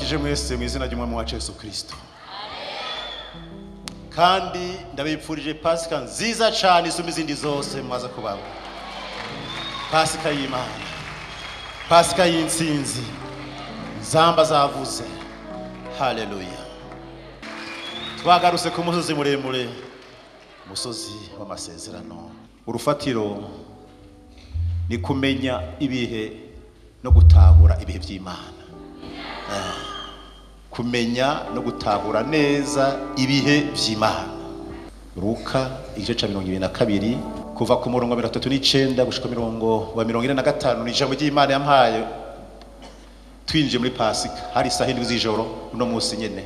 ndabaramukije mwese mu izina ry'umwami wacu Yesu Kristo. Kandi ndabipfurije Pasika nziza cyane isumba izindi zose mwaza kubaba. Pasika y'Imana, Pasika y'intsinzi, zamba zavuze. Haleluya. Twagarutse ku musozi muremure, umusozi w'amasezerano. Urufatiro ni kumenya ibihe no gutahura ibihe by'Imana. Kumenya no gutahura neza ibihe by'Imana. Luka igice ca 22 kuva ku murongo wa 39 gushika murongo wa 45 ni ijambo ry'Imana yampaye twinjiye muri Pasika. Hari isaha 7 z'ijoro no musi nyene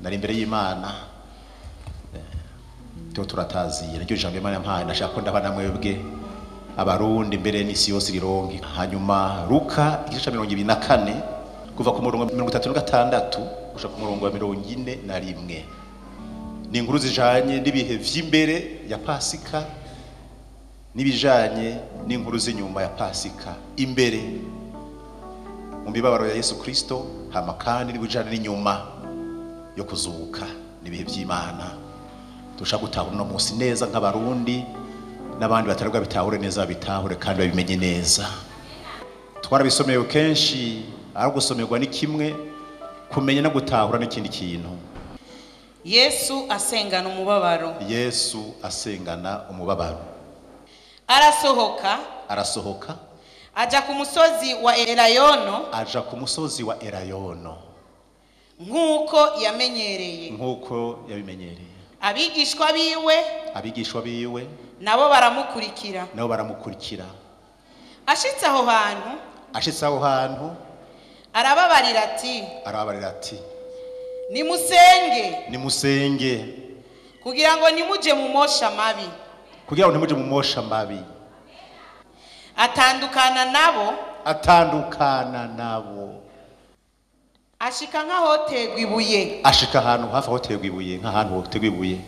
nari imbere y'Imana turatazira iryo jambo Imana yampaye. Nashaka ko ndabana mwebwe abarundi mbere n'isi yose rironke. Hanyuma Luka igice ca 24 kuva ku murongo wa 36 gushika ku murongo wa 41 ni inkuru zijanye n'ibihe vy'imbere ya Pasika n'ibijanye n'inkuru z'inyuma ya Pasika. Imbere mu mibabaro ya Yesu Kristo, hama kandi n'ibijanye n'inyuma yo kuzuka n'ibihe by'Imana. Dushaka gutahura no musi neza nk'abarundi n'abandi batarabwa bitahure neza, bitahure kandi babimenye neza. Twarabisomeye kenshi, ari gusomerwa ni kimwe, kumenya no gutahura n'ikindi kintu. Yesu asengana umubabaro. Yesu asengana umubabaro. Arasohoka aja ku musozi wa Elayono. Nk'uko yabimenyereye. Abigishwa biwe nabo baramukurikira. Ashitse aho hantu arababarira ati nimusenge kugira ngo nimuje mu mosha mabi. Atandukana nabo ashika ahantu hafi aho tegwa ibuye, nk'ahantu hotegwa ibuye.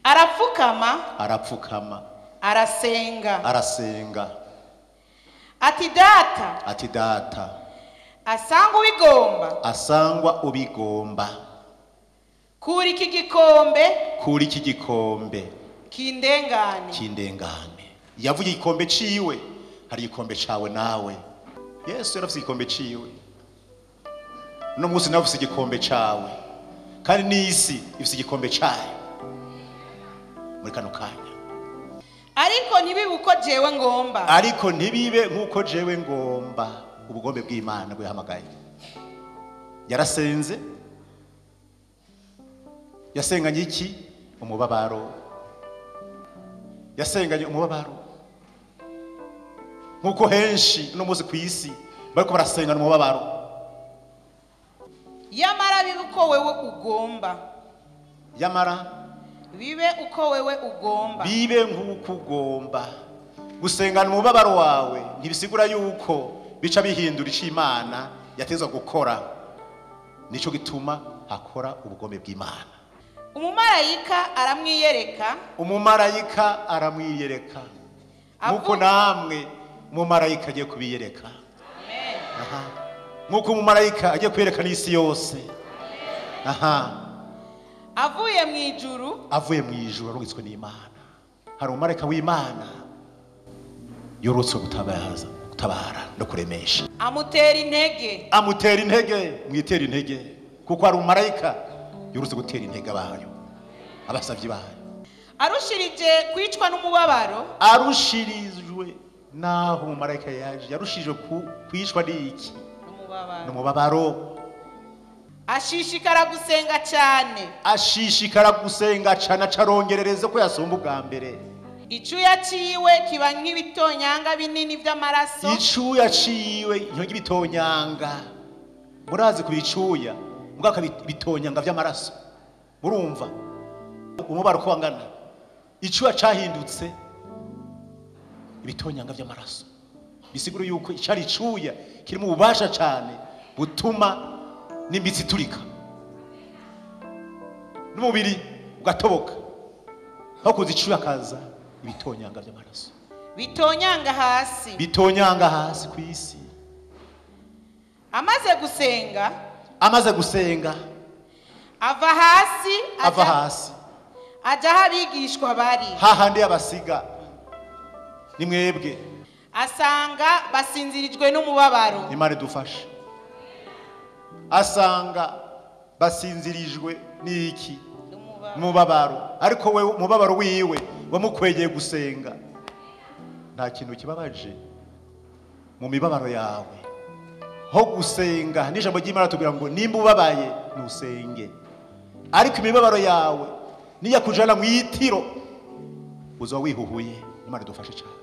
Arapfukama arasenga ati data asangwa ubigomba kuri iki gikombe kindengane. Yavuye igikombe ciwe, hari igikombe cawe nawe. Yesu yarafise igikombe ciwe, no musi nawe ufise igikombe cawe, kandi n'isi ifise igikombe cayo muri kano kanya. Ariko ntibibe nk'uko jewe ngomba. Ubugombe bw'Imana bwihamagaye. Yarasenze, yasenganye iki? Umubabaro. Yasenganye umubabaro. Nkuko henshi no muzi ku isi bariko barasengana umubabaro. Yamara bibe uko wewe ugomba. Bibe nk'uko ugomba. Gusengana umubabaro wawe ntibisigura yuko bica bihindura ico Imana yatezwa gukora. Nico gituma akora ubugombe bw'Imana. Umumarayika aramwiyereka. Nkuko namwe umumarayika agiye kubiyereka. Amen. Nkuko umumarayika agiye kwereka n'isi yose. Avuye mu ijuru arungitswe n'Imana. Hari umumarayika w'Imana yorutswe gutabara no kuremesha. Amutera intege, mwitera intege, kuko hari umumarayika yorutswe gutera intege abayo, abasavyi bayo. Arushirijwe naho umumarayika yaje, yarushijwe kwicwa n'iki? N'umubabaro. Ashishikara gusenga cyane, acarongerereza ko yasomba ubwa mbere. Icuya ciwe kiba nk'ibitonyanga binini vy'amaraso. Icuya ciwe nk'ibitonyanga. Murazi kubicuya, mugaka bitonyanga vy'amaraso. Murumva umubaro ko wangana. Icuya cahindutse ibitonyanga vy'amaraso. Bisigura yuko icari icuya kirimo ububasha cyane butuma n'imitsi turika, n'umubiri ugatoboka. Aho kuza icuya kaza ibitonyanga vy'amaraso, bitonyanga hasi ku isi. amaze gusenga ava hasi aja aho abigishwa bari hahandi y'abasiga ni mwebwe asanga basinzirijwe n'umubabaro. Imana idufashe. Asanga basinzirijwe n'iki? Umubabaro. Ariko we umubabaro wiwe wamukwegeye gusenga. Nta kintu kibabaje mu mibabaro yawe ho gusenga. N'ijambo ry'Imana tubwira ngo nimba ubabaye nusenge, ariko imibabaro yawe niya kujana mu yitiro uzo wihuhuye. Imana idufashe cyane.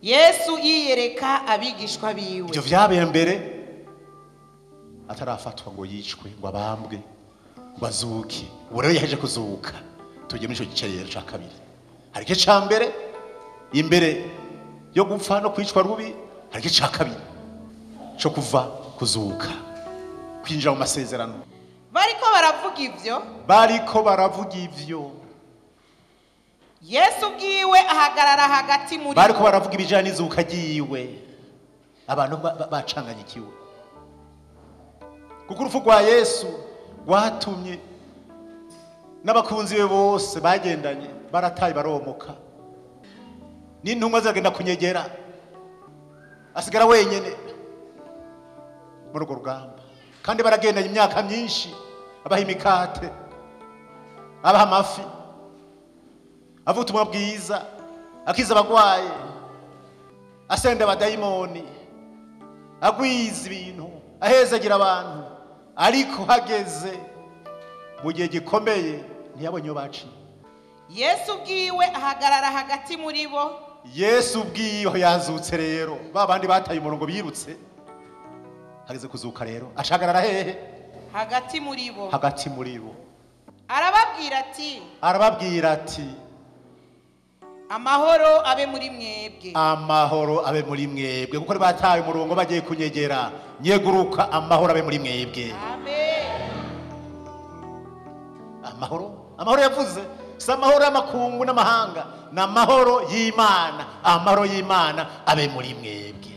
Yesu yiyereka abigishwa biwe. Ibyo vyabaye mbere atarafatwa ngo yicwe ngo abambwe ngo azuke. Ubu rero yaje kuzuka. Tugiye muri ico gice rero ca kabiri. Hari igice ca mbere imbere yo gupfa no kwicwa rubi, hari igice ca kabiri cyo kuva kuzuka, kwinjira mu masezerano. Bariko baravuga ivyo Yesu bwiwe ahagarara hagati muri bo. Bariko baravuga ibijanye n'izuka ryiwe. Abantu bacanganyikiwe. Kuko urupfu rwa Yesu rwatumye n'abakunzi be bose bagendanye barataye baromoka. N'intumwa zagenda kunyegera, asigara wenyene muri urwo rugamba. Kandi baragendanye imyaka myinshi, abaha imikate, abaha amafi, avuga ubutumwa bwiza, akiza abagwaye, asenda abadayimoni, agwiza ibintu, ahezagira abantu. Ariko hageze mu gihe gikomeye ntiyabonye iyo baciye. Yesu bwiwe ahagarara hagati muri bo. Yesu bwiwe yazutse rero. Babandi bataye umurongo birutse, hageze kuzuka rero acagarara hehe? Hagati muri bo. Hagati muri bo. Arababwira ati amahoro abe muri mwebwe. Amahoro abe muri mwebwe. Kuko bataye umurongo bagiye kunyegera. Nyeguruka amahoro abe muri mwebwe. Amen. Amahoro yavuze si amahoro y'amakungu n'amahanga, na amahoro y'Imana. Amahoro y'Imana abe muri mwebwe.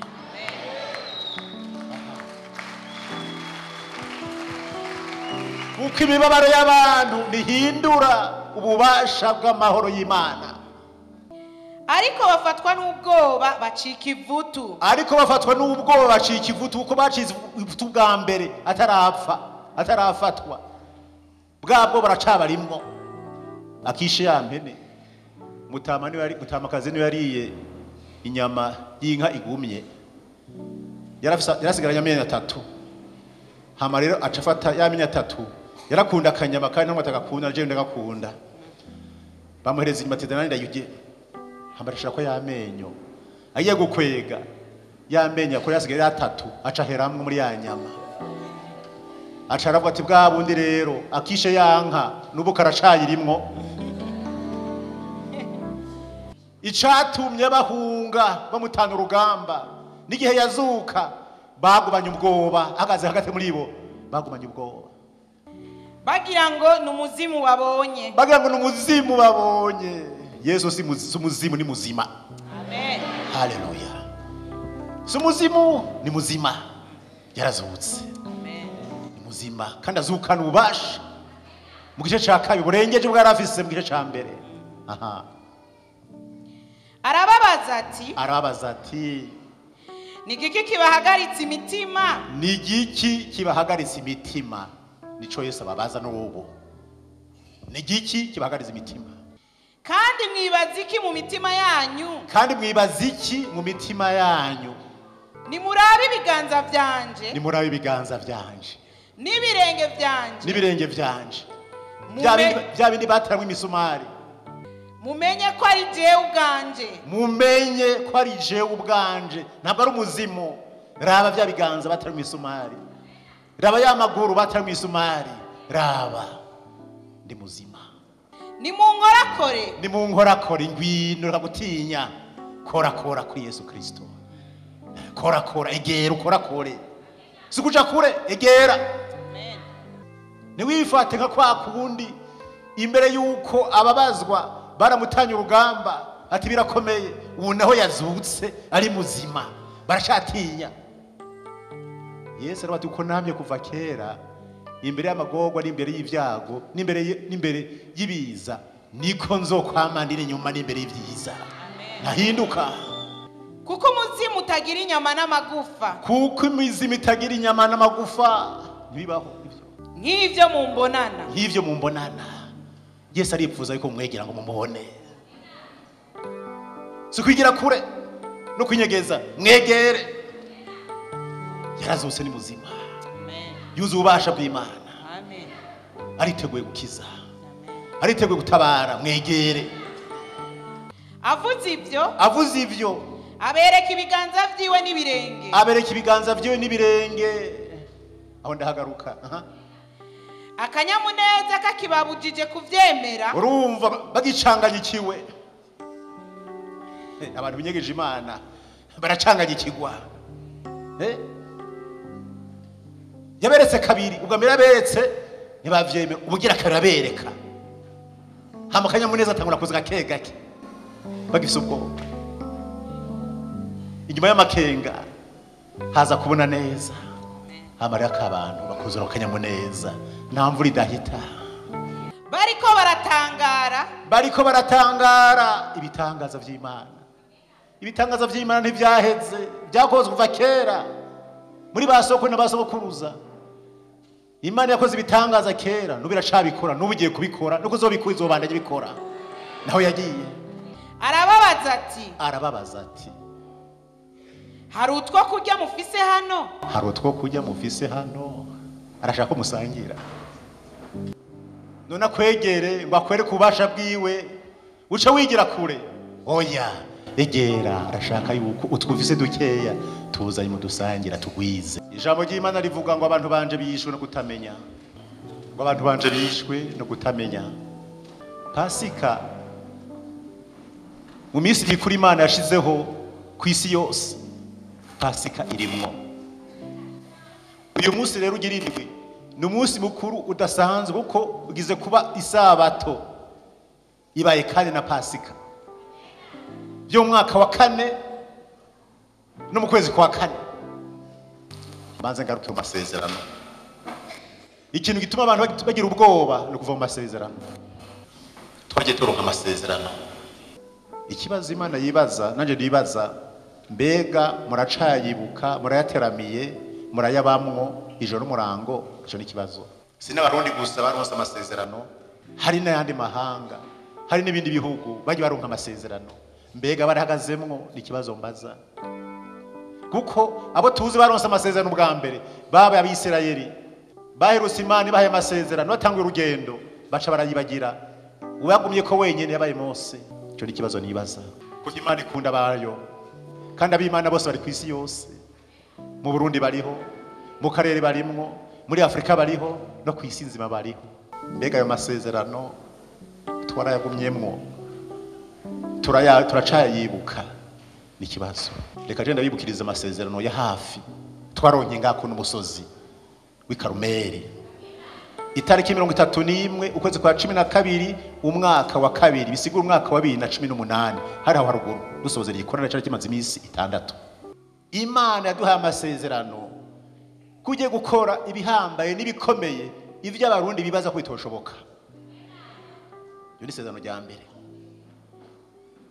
Kuko imibabaro y'abantu nihindura ububasha bw'amahoro y'Imana. Ariko bafatwa n'ubwoba bacika ivutu. Kuko bacize ivutu bwa mbere atarafatwa. Bwabwo baracabarimwo. Akishe ya mpene mutamakazi niwe yariye inyama y'inka igumye, yarasigaranye amenya 3. Hama rero acafata ya menya 3, yarakunda akanyama kandi no matagakunda, je ndagakunda. Bamuhereza inyama tedana ndayuge, hamarishira ko yamenyo agiye gukwega yamenya ko yasigaye 3, aca heramwe muri ya nyama. Aca aravuga ati bwa bundi rero akishe yanka nubu karacayirimwo. Icatumye bahunga bamutana urugamba n'igihe yazuka bagubanye ubwoba. Agaze hagati muri bo bagubanye ubwoba, bagira ngo numuzimu babonye. Yesu si umuzimu, ni muzima. Amen. Haleluya. Si umuzimu, ni muzima. Yarazutse. Amen. Ni muzima kandi azukana ububasha mu gice ca kabiri burengeje bwa rafise mu gice ca mbere. Aha. Arababaza ati ni giki kibahagaritse imitima? Nico Yesu ababaza n'ubu. Ni giki kibahagaritse imitima? Kandi mwibaza iki mu mitima yanyu? Nimurabe ibiganza vyanje. N'ibirenge vyanje. Bya bindi bataramwe imisumari. Mumenye ko ari jewe ubwanje. Ntabwo ari umuzimu. Raba bya biganza bataramwe imisumari. Raba ya maguru bataramwe imisumari. Raba ndi muzima. Nimunkorakore ngwino ragutinya. Korakora ku Yesu Kristo. Korakora egera ukorakore. Sikuja kure egera. Amen. Niwifate nka kwa kundi imbere yuko ababazwa baramutanya urugamba ati birakomeye, ubu naho yazutse ari muzima barashatinya. Yesu arabati uko namye kuva kera imbere y'amagorwa n'imbere y'ivyago n'imbere y'ibiza niko nzokwamandira inyuma n'imbere y'ivyiza nahinduka kuko umuzimu utagira inyama n'amagufa kuko imizimu itagira inyama n'amagufa ntibibaho nk'ivyo mumbonana nk'ivyo mumbonana Yesu aripfuza yuko mwegera ngo mumubone si kwigira kure no kwinyegeza mwegere yarazose ni muzima yuzuye ububasha bw'Imana ariteguye gukiza ariteguye gutabara mwegere avuze ivyo abereka ibiganza vyiwe n'ibirenge aho ndahagaruka akanyamuneza kakibabujije kuvyemera urumva bagicanganyikiwe abantu binyegeje Imana baracanganyikirwa yaberetse kabiri ubwa mbere yaberetse ntibavyemera ubugira kabiri abereka hama akanyamuneza atangura kuza gake gake bagifise ubwoba inyuma y'amakenga haza kubona neza amarira k'abantu bakuzura akanyamuneza nta mvura idahita bariko baratangara ibitangaza vy'Imana ntivyaheze byakozwe kuva kera muri basoko na basokuruza Imana yakoze ibitangaza kera n'ubu iracabikora n'ubu igiye kubikora nuko uzobikora izobandanya bikora naho yagiye arababaza ati hari utwo kurya mufise hano arashaka ko musangira none akwegere ngo akwereke ububasha bwiwe uca wigira kure oya egera arashaka yuko utwufise dukeya tuzanye mu dusangira tugwize ijambo ry'Imana rivuga ngo abantu banje bishwe no kutamenya Pasika mu minsi mikuru Imana yashizeho ku isi yose Pasika irimwo uyu munsi rero ugira indwi ni umunsi mukuru udasanzwe kuko ugize kuba isabato ibaye kandi na Pasika byo mwaka wa kane no mu kwezi kwa kane banze ngaruke mu masezerano ikintu gituma abantu bagira ubwoba no kuva mu masezerano twagiye turonka amasezerano ikibazo Imana yibaza nanje ndibaza mbega muracayibuka murayateramiye murayabamwo ijoro n'umurango ico ni kibazo sinabarundi gusa baronse amasezerano hari n'ayandi mahanga hari n'ibindi bihugu bagiye baronka amasezerano mbega barahagazemwo ni kibazo mbaza kuko abo tuzi baronse amasezerano bwa mbere baba abisirayeli baherutse Imana bahaye amasezerano batanga urugendo baca barayibagira ubagumye ko wenyene yabaye Mose ico ni kibazo nibaza kuko Imana ikunda bayo kandi ab'Imana bose bari kwisi yose mu Burundi bariho mu karere barimwo muri Afrika bariho no kwisi nzima bariho mbega ayo masezerano twarayagumyemwo turacayibuka ni kibazo reka je ndabibukiriza amasezerano ya hafi twaronke ngako n'umusozi w'ikarumeri itariki 31 ukwezi kwa 12 umwaka wa kabiri bisigura umwaka wa 2018 hari aho haruguru dusozera ikorana cyari kimaze imisi 6 Imana yaduhaye amasezerano kujye gukora ibihambaye n'ibikomeye ivyo abarundi bibaza ko bitoshoboka yo ni sezerano rya mbere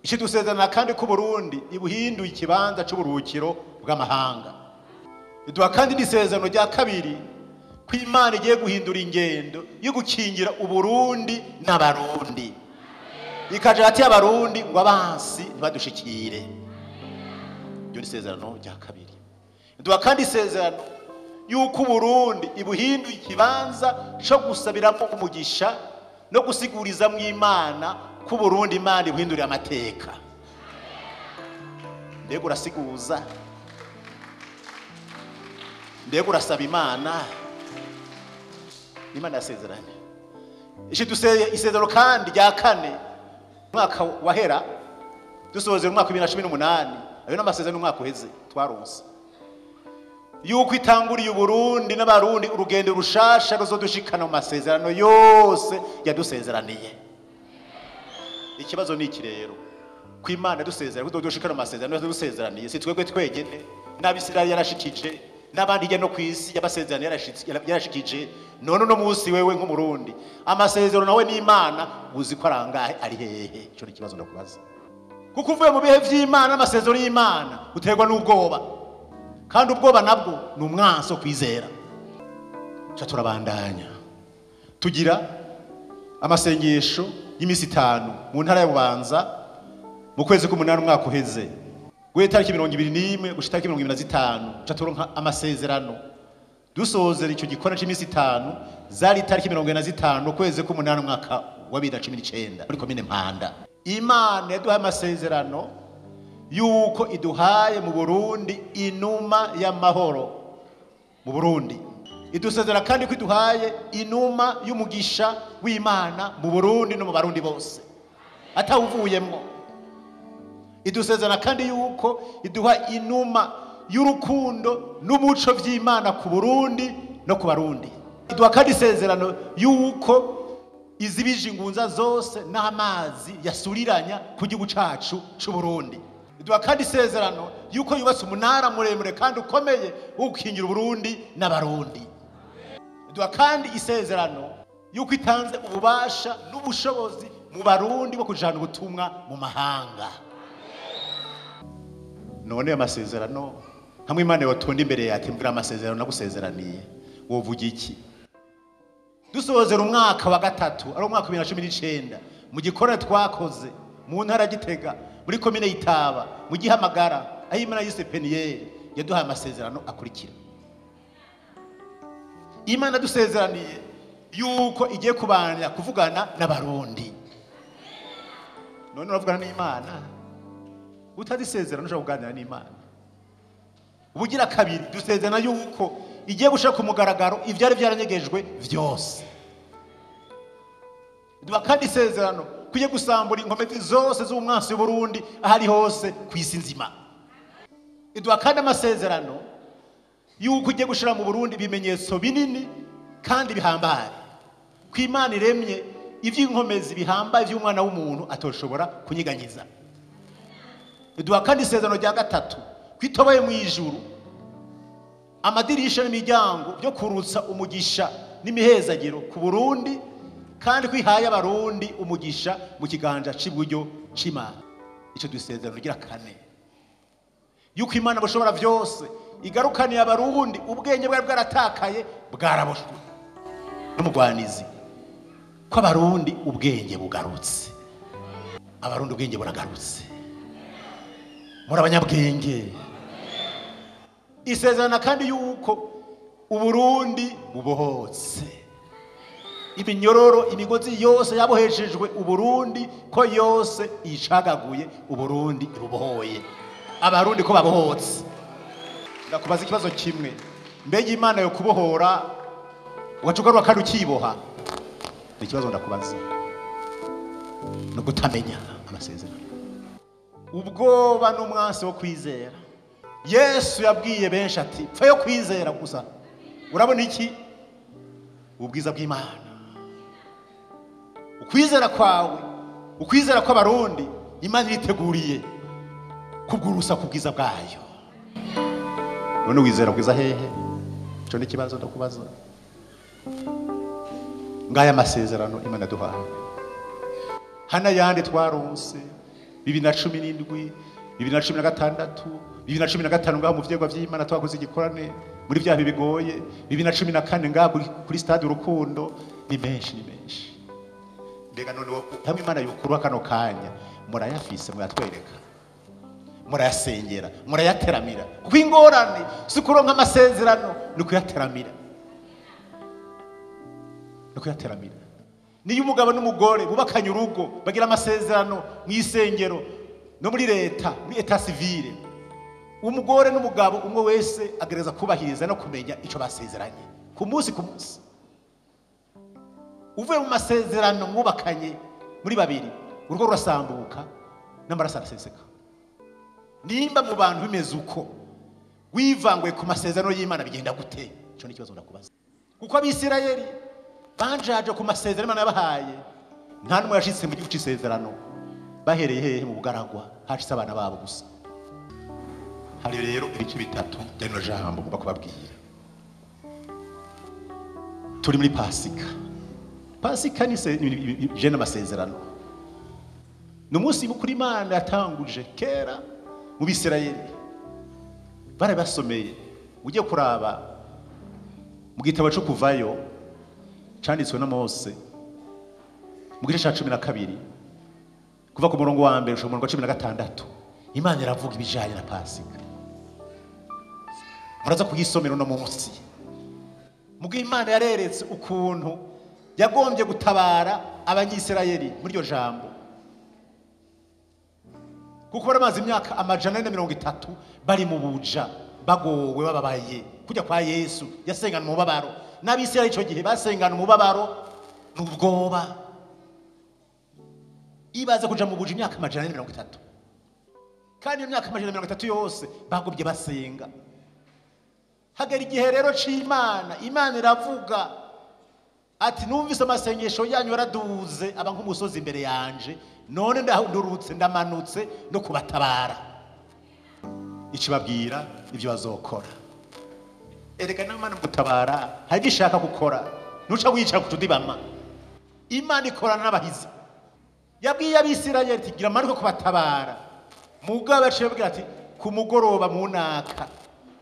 ici dusezerana kandi ko Burundi ibuhinduye ikibanza c'uburuhukiro bw'amahanga iduha kandi n'isezerano rya kabiri ko Imana igiye guhindura ingendo yo gukingira Uburundi n'abarundi ikaja hati y'abarundi ngo abansi ntibadushikire yo ni sezerano rya kabiri iduha kandi isezerano yuko Burundi ibuhinduye ikibanza cyo gusabiramo umugisha no gusiguriza Imana ko Burundi Imana ibuhindurira amateka mbega urasiguza mbega urasaba Imana yasezeranye ishi duseye isezerano kandi rya kane mwaka wahera dusoze mu mwaka wa 2018 ayo n'amasezerano umwaka uheze twaronse yuko itanguriye Burundi n'abarundi urugendo rushasha ruzodushikana mu masezerano yose yadusezeraniye ikibazo ni iki rero ko Imana dusezerana ko dushikana mu masezerano yadusezeraniye si twebwe twegene n'abisirayeli yarashikije n'abandi hirya no kwisi y'amasezerano yarashikije. None no musi wewe nk'umurundi amasezerano nawe n'Imana uzi ko arangahe ari hehe? Ico ni kibazo ndakubaza. Kuko uvuye mu bihe vy'Imana n'amasezerano y'Imana uterwa n'ubwoba, kandi ubwoba nabwo ni umwanso kwizera. Cha turabandanya tugira amasengesho y'imisi 5 mu ntara ya Bubanza mu kwezi k'umunani umwaka uheze guhe tariki 21 gushika tariki 25 cha turonka amasezerano dusozera ico gikona c'imisi 5 zari tariki 25 kwezi k'umunani umwaka wa 2019 muri komine Mpanda. Imana yaduhaye amasezerano yuko iduhaye mu Burundi inuma y'amahoro mu Burundi. Idusezera kandi ko iduhaye inuma y'umugisha w'Imana mu Burundi no mu Barundi bose atawuvuyemwo. Idusezera kandi yuko iduha inuma y'urukundo n'umuco vy'Imana ku Burundi no ku Barundi. Iduha kandi isezerano yuko izibije ingunza zose n'amazi yasuriranya ku gihugu cacu c'u Burundi. Iduha kandi isezerano yuko yubatse umunara muremure kandi ukomeye wo gukingira Burundi n'Abarundi. Iduha kandi isezerano yuko itanze ububasha n'ubushobozi mu Barundi bwo kujana ubutumwa mu mahanga. None amasezerano hamwe Imana yotonda imbere yati mbira amasezerano nagusezeraniye wovuga iki? Dusozera umwaka wa gatatu ari umwaka 2019 mu gikora twakoze mu ntara Gitega muri komine Itaba mu Gihamagara aho Imana yise Peniel yaduhaye amasezerano akurikira. Imana dusezeraniye yuko igiye kubana kuvugana n'Abarundi. None uravugana n'Imana utazisezerano ushaka kuganira n'Imana. Ubugira kabiri dusezerana yuko igiye gushaka ku mugaragaro ivyari byaranyegejwe vyose. Duha kandi isezerano kuye gusambura inkomezi zose z'umwansi w'Uburundi ahari hose kwisi nzima. Iduha kandi amasezerano yuko igiye gushira mu Burundi bimenyetso binini kandi bihambaye. Kw'Imana iremye ivy'inkomezi bihambaye vy'umwana w'umuntu atoshobora kunyiganyiza. Iduha kandi isezerano rya gatatu kwitobaye mu ijuru amadirisha n'imiryango byo kurutsa umugisha n'imihezagiro ku Burundi kandi kwihaye Abarundi umugisha mu kiganja cy'iburyo c'Imana. Ico dusezerano gira kane yuko Imana boshobora vyose igarukaniye Abarundi ubwenge bwari bwaratakaye bwaraboshwe n'umugwanizi ko Abarundi ubwenge bugarutse. Abarundi ubwenge buragarutse muri abanyabwenge. Isezerana kandi yuko Uburundi bubohotse iminyororo imigozi yose yaboheshejwe Uburundi ko yose icagaguye Uburundi rubohoye. Abarundi ko babohotse. Ndakubaza ikibazo kimwe, mbega Imana yo kubohora ugacugarwa kandi ukiboha? Ni ikibazo ndakubaza. No gutamenya amasezerano. Ubwoba n'umwansi wo kwizera. Yesu yabwiye benshi ati pfa yo kwizera gusa. Urabona iki? Ubwiza bw'Imana. Ukwizera kwawe, ukwizera kw'Abarundi Imana iriteguriye kubwurusa kubwiza bwayo. None wizera bwiza hehe? Ico ni kibazo ndakubaza. Ngaya amasezerano Imana duhaye. Hana yandi twaronse 2017 2016 2015 ngaho mu vyegwa vy'Imana twakoze igikorane muri vyaha bigoye 2014 ngaho kuri stade urukundo ni menshi. Mbega none hamwe Imana yukuru kano kanya murayafise mwatwereka murayasengera murayateramira kuko ingorane sikuronka amasezerano ni kuyateramira niyo umugabo n'umugore bubakanye urugo bagira amasezerano mw'isengero no muri leta muri etat civile. Umugore n'umugabo umwe wese agereza kubahiriza no kumenya ico basezeranye ku munsi. Uvuye mu masezerano mwubakanye muri babiri urugo rurasambuka n'amaraso araseseka. Nimba mu bantu bimeze uko wivangwe ku masezerano y'Imana bigenda gute? Ico ni kibazo ndakubaza. Kuko Abisirayeli banjaje ku masezerano Imana yabahaye nta numwe yashitse mu gihugu c'isezerano bahereye hehe mu bugaragwa hashitse abana babo gusa. hari rero ibice bitatu by'ino jambo ngomba kubabwira. Turi muri Pasika. Pasika ni jena amasezerano. Ni umunsi mukuru Imana yatanguje kera mu Bisirayeli. Bari basomeye ugiye kuraba mu gitabo cyo kuvayo cyanditswe na Mose mu gice cya 12 kuva ku murongo wa mbere umurongo wa 16 Imana iravuga ibijanye na Pasika. Muraza kugisomera no munsi. Mugo Imana yareretse ukuntu yagombye gutabara abanyisirayeli muri iryo jambo. Kuko baramaze imyaka 130 bari mu buja bagowe bababaye kujya kwa Yesu yasengana mu babaro n'abisirayeli ico gihe basengana mu babaro n'ubwoba. Ibaze kuja mu buja imyaka 130 kandi imyaka 130 yose bagobye basenga. Hagera igihe rero c'Imana, Imana iravuga ati numvise amasengesho yanyu yaraduze aba nk'umusozi imbere yanje, none ndahundurutse ndamanutse no kubatabara. Ikibabwira ibyo bazokora. Erega n'Imana gutabara hari gishaka gukora, nuca wicara kutudibama. Imana ikorana n'abahizi. Yabwiye abisirayeli ati gira manuko kubatabara. Mugabo aciye abwira ati ku mugoroba munaka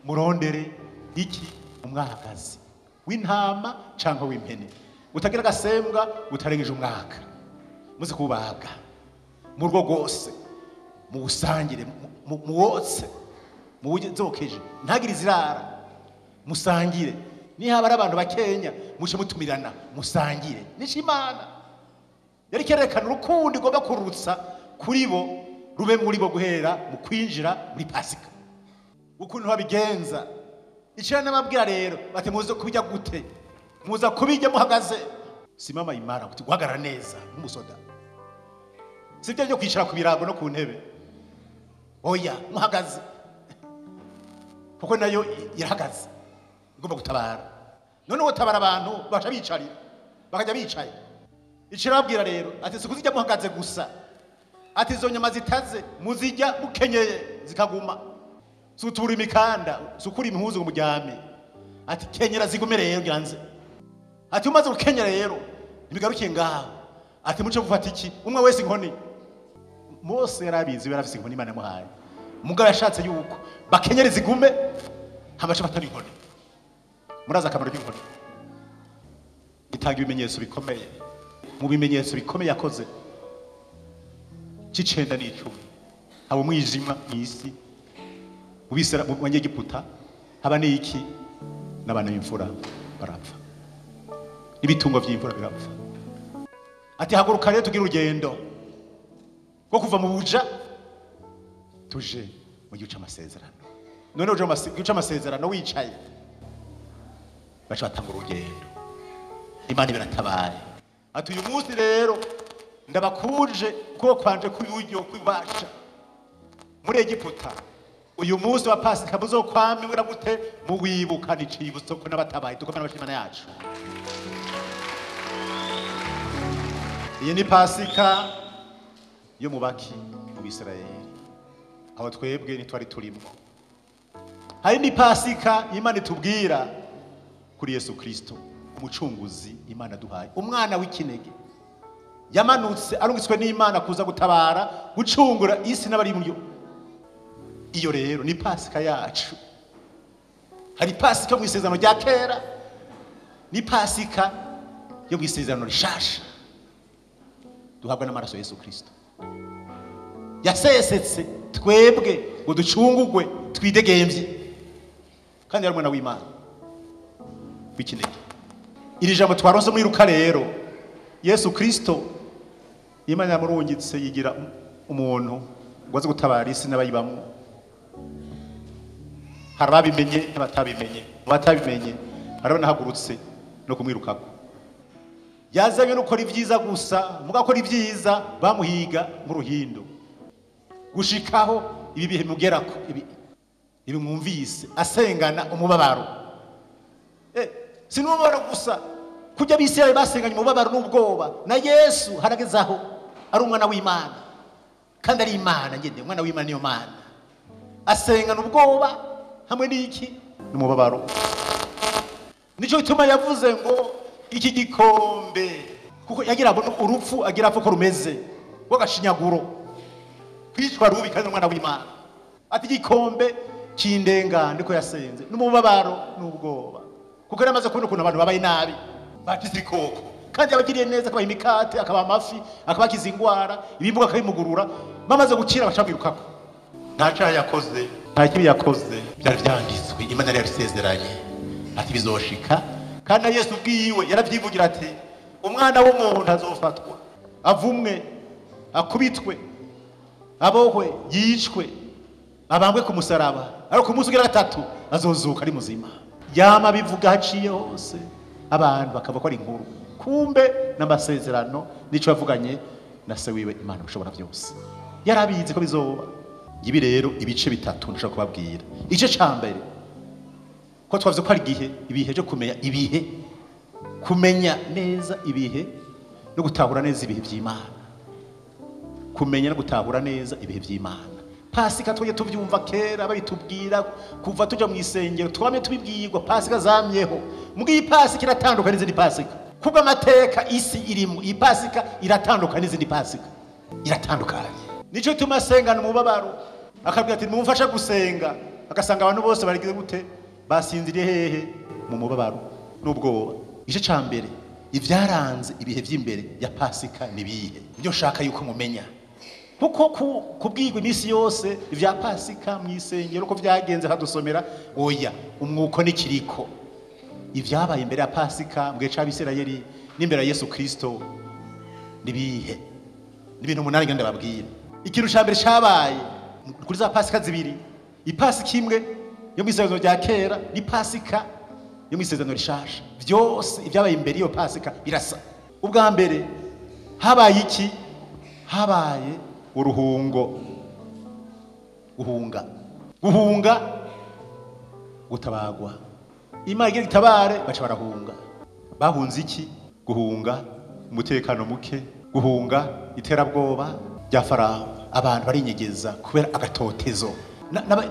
murondere iki umwagazi w'intama canke w'impene utagira gasembwa utarengeje umwaka muze kubaga mu rugo rwose mu busangire mu wotse mu zokeje ntagire izirara musangire niha bari abantu bakenya muce mutumirana musangire n'Imana yari kerekana urukundo igomba kurutsa kuri bo rube muri bo guhera mu kwinjira muri Pasika. Ukuntu babigenza icyo nababwira rero bati muze kubijya gute, muza kubijya muhagaze. Simama imara kuti guhagarara neza nk'umusoda, sibyo byo kwicara ku birago no ku ntebe. Oya, muhagaze kuko nayo irahagaze igomba gutabara. None utabara abantu baca bicarira bakajya bicaye. Icyo nababwira rero ati sikuzijya muhagaze gusa, ati izo nyama zitaze muzijya mukenyeye zikaguma. Sutura imikanda sukura impuzu ngo mujyame, ati kenyera zigume rero ngiranze. Ati umaze gukenyera rero imigarukiye ngaho, ati muce gufata iki umwe wese inkoni. Mose yarabizi yarafise inkoni Imana yamuhaye, mugabo yashatse yuko bakenyera zigume hamace batari inkoni. Muraza akamaro k'inkoni, itanga ibimenyetso bikomeye. Mu bimenyetso bikomeye yakoze c'icenda n'icumi haba umwijima mw'isi ubisera mu Banyegiputa, haba n'iki n'abana b'imfura barapfa n'ibitungo by'imfura birapfa. Ati haguruka rero tugira urugendo rwo kuva mu buja tuje mu gihugu c'amasezerano. None uje mu gihugu c'amasezerano wicaye baca batanga urugendo. Imana biratabaye. Ati uyu munsi rero ndabakuje ko kwanje kuyujyo kwibasha muri Egiputa. Uyu munsi wa Pasika muzokwamira gute mu wibuka n'icibutso ko n'abatabaye dukomana n'Imana yacu. Iyi ni Pasika yo mubaki mu Bisirayeli, aho twebwe nitwari turimo. Hari ni Pasika Imana itubwira kuri Yesu Kristo umucunguzi Imana duhaye, umwana w'ikinege yamanutse arungitswe n'Imana kuza gutabara gucungura isi n'abari mu yo. Iyo rero ni Pasika yacu. Hari Pasika mu isezerano rya kera, ni Pasika yo mu isezerano rishasha duhabwa n'amaraso Yesu Kristo yasesetse twebwe ngo ducungurwe twidegemvye, kandi ari umwana w'Imana w'ikinege. Iri jambo twaronse muri Luka rero, Yesu Kristo Imana yamurungitse yigira umuntu ngo aze gutabara isi n'abayibamwo. Harababimenye n'abatabimenye, abatabimenye arabona hagurutse no kumwirukako. Yazanye no gukora ibyiza gusa, mugakora ibyiza bamuhiga nk'uruhindo gushikaho ibi bihe mugerako ibi mwumvise asengana umubabaro. Sinubabaro gusa kujya bisiraye basenganye umubabaro n'ubwoba, na Yesu haragezaho ari umwana w'Imana kandi ari Imana ngende umwana w'Imana niyo Mana. asengana ubwoba hamwe n'iki n'umubabaro. Nico gituma yavuze ngo iki gikombe, kuko yagira abona urupfu agira apfa ko rumeze rw'agashinyaguro, kwicwa rubi kandi umwana w'Imana. Ati igikombe c'indengane niko yasenze n'umubabaro n'ubwoba, kuko yamaze kubona ukuntu abantu babaye nabi, bakize ikoko kandi yabagiriye neza, akabaha imikate, akabaha amafi, akabakiza ingwara, ibimbuga akabimugurura, bamaze gukira bacabwirukako. nta cyaha yakoze, nta kibi yakoze, byari byanditswe, Imana yari yarabisezeranye ati bizoshika. Kandi na Yesu ubwiwe yaravyivugira ati umwana w'umuntu azofatwa, avumwe, akubitwe, abohwe, yicwe, abambwe ku musaraba, ariko ku munsi ugira gatatu azozuka ari muzima. Yama bivuga haciye hose, abantu bakava ko ari inkuru, kumbe n'amasezerano nico yavuganye na se wiwe Imana ushobora byose, yarabizi ko bizoba. Ibi rero ibice bitatu ndashaka kubabwira. Igice ca mbere ko twavuze ko ari ibihe byo kumenya ibihe, kumenya neza ibihe no gutahura neza ibihe vy'Imana, kumenya no gutahura neza ibihe vy'Imana. Pasika twaje tuvyumva kera babitubwira kuva tuja mu isengero, twamye tubibwirwa Pasika zamyeho. Mugiye Pasika iratandukana n'izindi Pasika, kubwo amateka isi irimo, iyi Pasika iratandukana n'izindi Pasika, iratandukanye. Nico tumasengana umubabaro, akabwira ati mumfasha gusenga, agasanga abantu bose barigize gute, basinziriye hehe mu mubabaro n'ubwoba. Igice ca mbere ivyaranze ibihe vy'imbere ya Pasika nibihe, nibyo shaka yuko mumenya, kuko kubwirwa imisi yose ivya Pasika mu isengero ko vyagenze hadusomera oya umwuko nikiriko. Ivyabaye imbere ya Pasika mbwe c'Abisirayeli n'imbere ya Yesu Kristo nibihe, n'ibintu umunani ngende babwira. Ikintu ca mbere cabaye kuri za Pasika zibiri, ipasika imwe yo mwisezerano rya kera ni Pasika yo mwisezerano rishasha. Vyose ivyabaye imbere iyo Pasika birasa. Ubwa mbere habaye iki? Habaye uruhungo, guhunga, gutabagwa. Imana igiye itabare baca barahunga. Bahunze iki? Guhunga umutekano muke, guhunga iterabwoba rya Farawo. Abantu barinyegeza kubera agatotezo.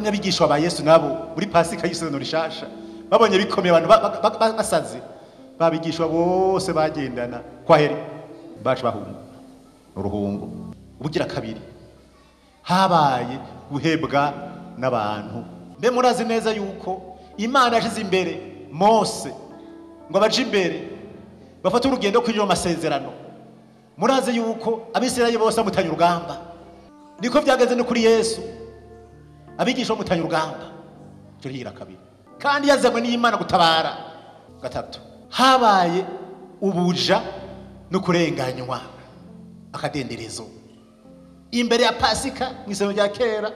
N'abigishwa ba Yesu nabo muri Pasika y'isezerano rishasha babonye bikomeye, abantu basaze, babigishwa bose bagendana kwa heri baca bahunga uruhungo. Ubugira kabiri habaye guhebwa n'abantu. Mbe murazi neza yuko Imana yashize imbere Mose ngo abaje imbere bafata urugendo kwinjira mu masezerano. Murazi yuko Abisirayeli bose bamutanye urugamba, niko byageze no kuri Yesu, abigisha bamutanye urugamba. Cyo higira kabiri kandi yazanywe n'Imana gutabara. Gatatu habaye ubuja no kurenganywa, akadenderezo imbere ya Pasika mu isezerano rya kera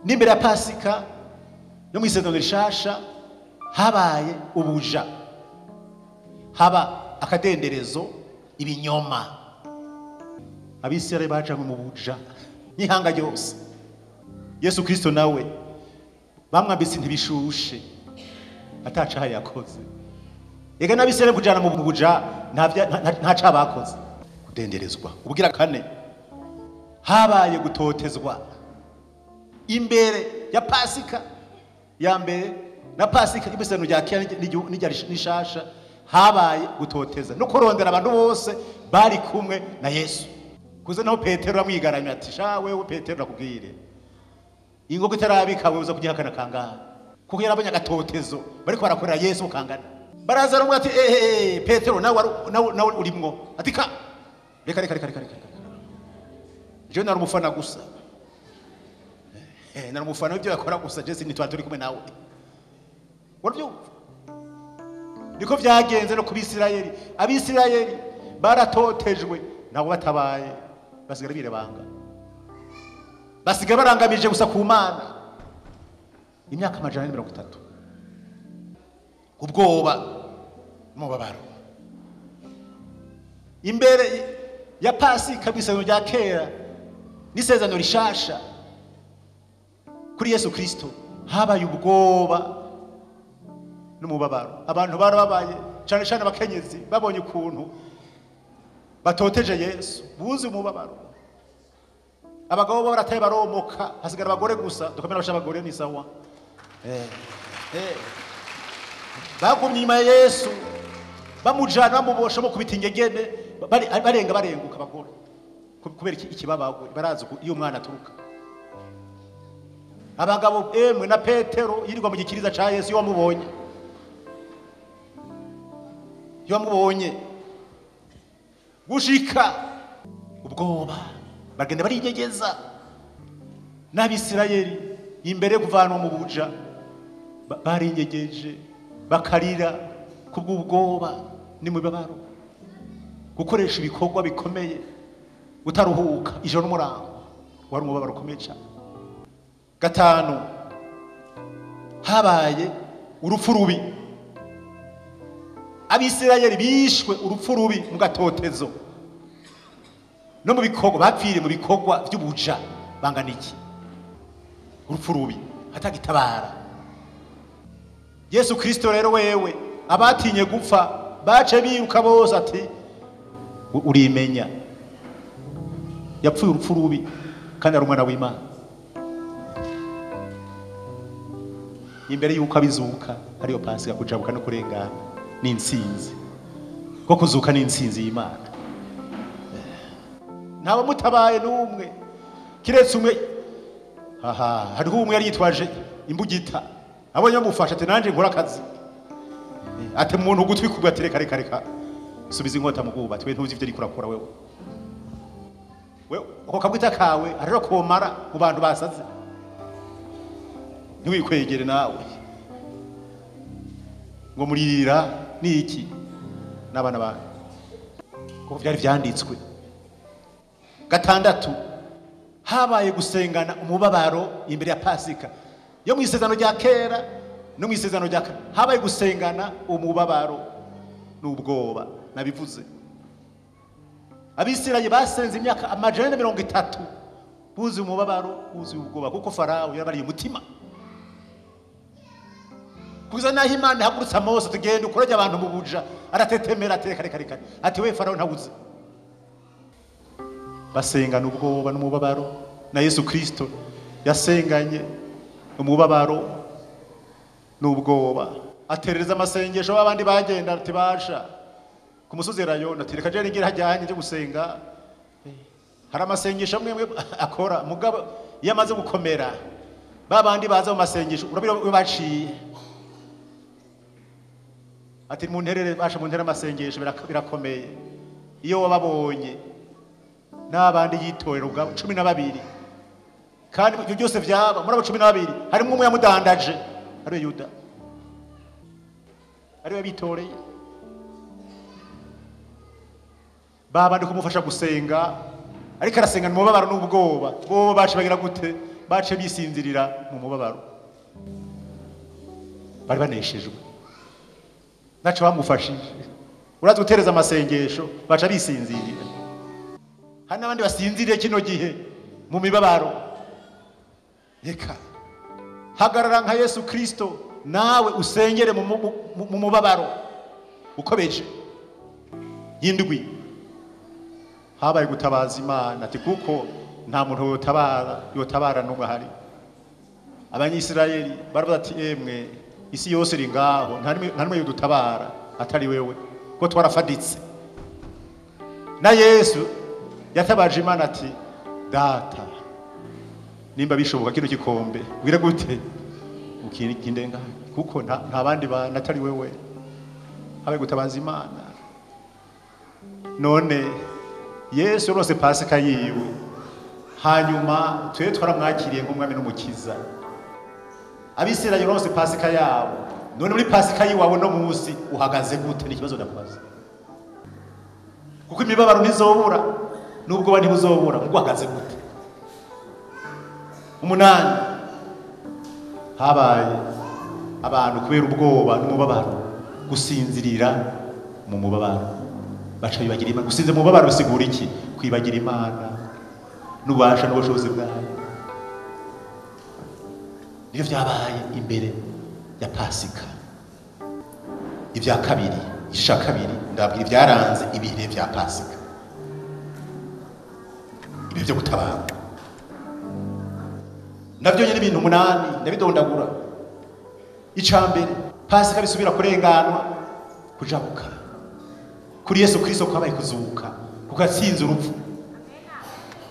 n'imbere ya Pasika yo mu isezerano rishasha. Habaye ubuja, haba akadenderezo, ibinyoma. Abisirayeli bacanywe mu buja n'ihanga ryose. Yesu Kristo nawe bamwambitse ntibishushe atacaha yakoze. Ega n'Abisirayeli kujana mu buja nta caha bakoze, kudenderezwa. Ubugira kane habaye gutotezwa imbere ya Pasika ya mbere na Pasika y'isezerano rya kera n'irya rishasha. Habaye gutoteza no kurondera abantu bose bari kumwe na Yesu. Kuze naho Petero amwigaranya ati sha wewe Petero nakubwire ingogo itarabika wewe uza kugihakana kangahe, kuko yarabonye agatotezo bariko barakorera Yesu ukangana. Baraza rumwe ati Petero nawe urimwo, ati ka reka je nari umufana gusa, nari umufana w'ibyo yakora gusa, je sinitwa turi kumwe nawe. Warabyumva? Niko vyagenze no kubisirayeli. Abisirayeli baratotejwe nabo batabaye, basigara birebanga, basigara barangamije gusa ku Mana imyaka 130. Ubwoba n'umubabaro imbere ya Pasika bisano rya kera n'isezerano rishasha. Kuri Yesu Kristo habaye ubwoba n'umubabaro. Abantu barababaye cyane cyane abakenyezi babonye ukuntu batoteje Yesu, buzi umubabaro. abagabo bo barataye baromoka hasigara abagore gusa dukomera basha abagore ni sawa bagumye inyuma ya Yesu bamujana bamubosha mo kubita ingegene barenguka abagore kubera ikibabagwe barazi iyo umwana aturuka abagabo emwe na Petero yirirwa mu gikiriza ca Yesu iyo wamubonye gushika ubwoba bagenda barinyegeza n'Abisirayeli imbere kuvanwa mu buja barinyegeje bakarira kubw'ubwoba n'imibabaro gukoresha ibikorwa bikomeye utaruhuka ijoro n'umurango wari umubabaro ukomeye cyane. Gatanu habaye urupfu rubi Abisirayeli bishwe urupfu rubi mu gatotezo no mu bikorwa bapfiriye mu bikorwa by'ubuja bangana iki urupfu rubi hatagitabara. Yesu Kristo rero wewe abatinye gupfa bace biruka bose ati urimenya yapfuye urupfu rubi kandi ari umwana w'Imana. Imbere yuko abizuka ariyo Pasika kujabuka no kurengana n'insinzi ko kuzuka n'insinzi y'Imana. Ntawe mutabaye n'umwe kiretse umwe hariho umwe yari yitwaje imbugita abonye mufasha ati nanje nkora akazi ati umuntu ugutwi kubwa ati reka subiza inkota mu kuba twe ntuzi ivyo ari kurakora wewe uko kabwita kawe ariko komara mu bantu basaze ntiwikwegere nawe ngo muririra niki n'abana bantu ko byari vyanditswe. Gatandatu habaye gusengana umubabaro imbere ya Pasika yo mu isezerano rya kera no mu isezerano rya habaye gusengana umubabaro n'ubwoba nabivuze. Abisirayeli basenze imyaka 130 buzi umubabaro buzi ubwoba kuko Farao yarabariye umutima kuza naho Imana ihagurutsa Mose tugenda ukoroje abantu mu buja aratetemera reka ati we Farao ntabuze. Basengana ubwoba n'umubabaro na Yesu Kristo yasenganye umubabaro n'ubwoba aterereza amasengesho abandi bagenda ati basha ku musozi Rayona ati reka je ngira hajyanye cyo gusenga hari amasengesho amwe akora mugabo yamaze gukomera babandi baza mu masengesho urabira baciye ati mu nterere basha mu ntera amasengesho birakomeye iyo wababonye n'abandi yitorero ubwa 12 kandi ibyo byose byaba muri abo 12 harimo umwe yamudandaje ariwe Yuda ariwe bitoreye babandi kumufasha gusenga ariko arasenga mu mubabaro n'ubwoba bo bace bagira gute bace bisinzirira mu mubabaro bari baneshejwe naco bamufashije urazi gutereza amasengesho baca bisinzirira. Hari n'abandi basinziriye kino gihe mu mibabaro. Reka hagarara nka Yesu Kristo nawe usengere mu mubabaro ukobeje. Yindwi habaye gutabaza Imana ati kuko nta muntu yotabara n'umwe hari. Abanyisirayeli baravuga ati emwe isi yose iri ngaho nta numwe yodutabara atari wewe ko twarafaditse. Na Yesu yatabaje Imana ati data nimba bishoboka kino gikombe bwira gute ukindenga kuko nta bandi natari wewe habe gutabaza Imana. None Yesu rose Pasika yiwe hanyuma twe twaramwakiriye nk'umwami n'umukiza. Abisirayeli rose Pasika yabo none muri Pasika yiwawe no musi uhagaze gute n'ikibazo ndakubaza kuko imibabaro ntizobura nubwo bandi buzobura mugwagaze gute. 8 habaye abantu kubera ubwoba n'umubabaro gusinzirira mu mubabaro baca bibagira Imana. Gusinze mu mubabaro bisigura iki? Kwibagira Imana n'ubasha n'ubushobozi bwayo. Niyo byabaye imbere ya Pasika. Ibya kabiri isha kabiri ndabwira ibyaranze ibihe bya Pasika. Ibihe byo gutabara nabyo nyine ibintu 8 ndabidondagura. Icambere Pasika bisubira kurenganwa kujabuka kuri Yesu Kristo kwabaye kuzuka kuko atsinze urupfu,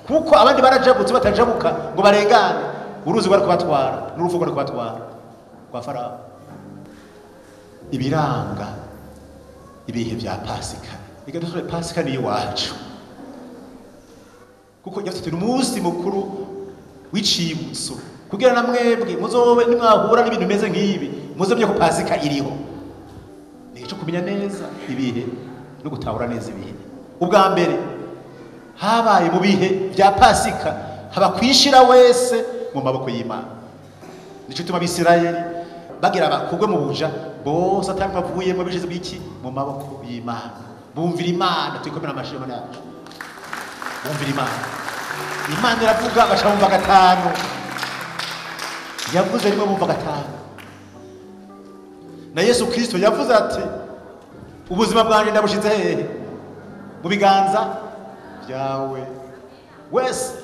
kuko abandi barajabutse batajabuka ngo barengane, uruzi rwari kubatwara n'urupfu rwari kubatwara kwa Farawo. Ibiranga ibihe bya Pasika, bigadusure Pasika ni iwacu, kuko yafite umunsi mukuru w'icibutso kugira na mwebwe muzobe nimwahura n'ibintu bimeze nk'ibi muzomye ko Pasika iriho. Nico kumenya neza ibihe no gutahura neza ibihe. Ubwa mbere habaye mu bihe bya Pasika haba kwishira wese mu maboko y'Imana. Nico tuma Bisirayeli bagira bakugwe mu buja bose atamwe bavuye mu bishize biki mu maboko y'Imana. Bumvira Imana, tuyikomera amashimo yacu. Bumvira Imana. Imana iravuga bashumva gatanu. Yavuze rimwe bumva gatanu. Na Yesu Kristo yavuze ati ubuzima bwanjye ndabushize hehe? Mu biganza byawe. Wese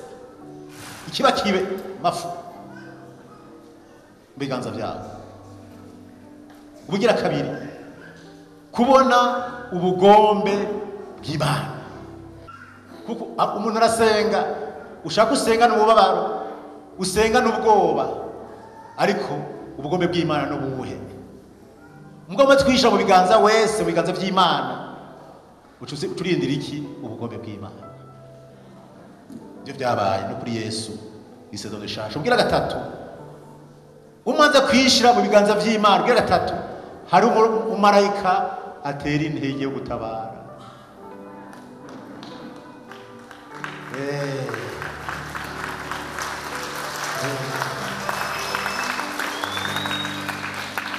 ikiba kibe mafu mu biganza byawe. Ubugira kabiri kubona ubugombe bw'Imana, kuko umuntu arasenga, ushaka usenga n'ububabaro, usenga n'ubwoba, ariko ubugombe bw'Imana no buhe mugombe twisha mu biganza wese mu biganza by'Imana. Uturindira iki? Ubugombe bw'Imana. Ibyo byabaye no kuri Yesu isezerano rishasha. Ubwira gatatu umanze kwishira mu biganza by'Imana. Ubwira gatatu hari umumarayika atera intege yo gutabara.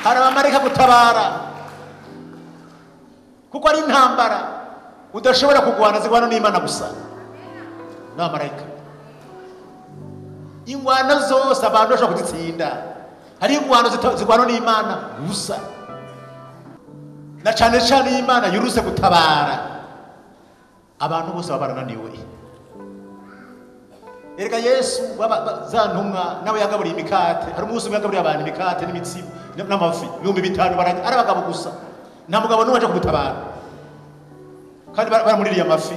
Hari abamarayika gutabara, kuko ari intambara udashobora kugwana zigwana n'Imana gusa. N'abamarayika ingwano zose abantu bashobora kuzitsinda, hari ingwano zigwana n'Imana gusa, na cyane cyane Imana yuruse gutabara abantu bose babarananiwe. Erega Yesu za ntumwa nawe yagaburiye imikate. Hari umunsi yagaburiye abantu imikate n'imitsibo n'amafi 5,000 barajya ari abagabo gusa, nta mugabo n'uwaje kugutabara, kandi baramuririye amafi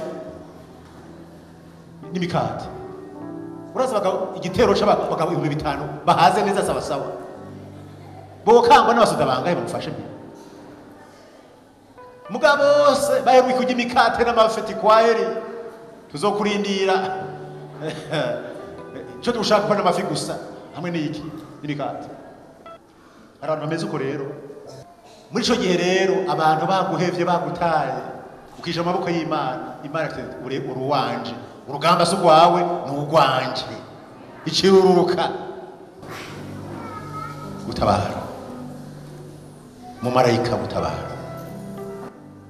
n'imikate. Uraza bagabo igitero c'abagabo 5,000 bahaze neza sawa bokangwa n'abasuda bangaye bamufashe mbi. Mugabo bose baheruye kujya imikate n'amafi tikwaheri tuzokurindira cyo dushaka kubona amafi gusa hamwe n'iki n'imikate. Abantu bameze uko rero muri ico gihe rero abantu baguhevye bagutaye ukisha amaboko y'Imana. Imana ati uruwanje, urugamba se rwawe n'urwanje, ikiruruka gutabara mu marayika gutabara.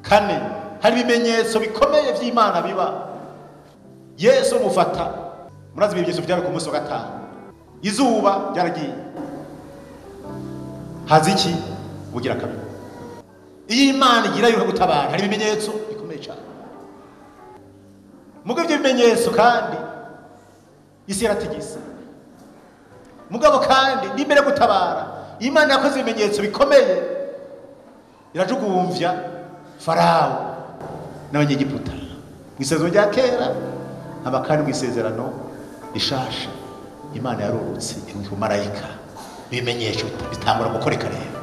Kane hari ibimenyetso bikomeye by'Imana biba. Yesu mufata murazi ibimenyetso byawe ku munsi wa gatanu. Izuba ryaragiye, haziki bugira kabiri. Iyi Imana igira yo gutabara, hari ibimenyetso bikomeye cyane. Mugabo ibyo bimenyetso kandi isi yaratigisa. Mugabo kandi n'imbere gutabara Imana yakoze ibimenyetso bikomeye, irajugumvya Farawo n'abanyegiputa mu isezerano rya kera, abakandi mu isezerano rishasha. Imana yarurutse ku marayika, ibimenyetso bitangura gukoreka rero.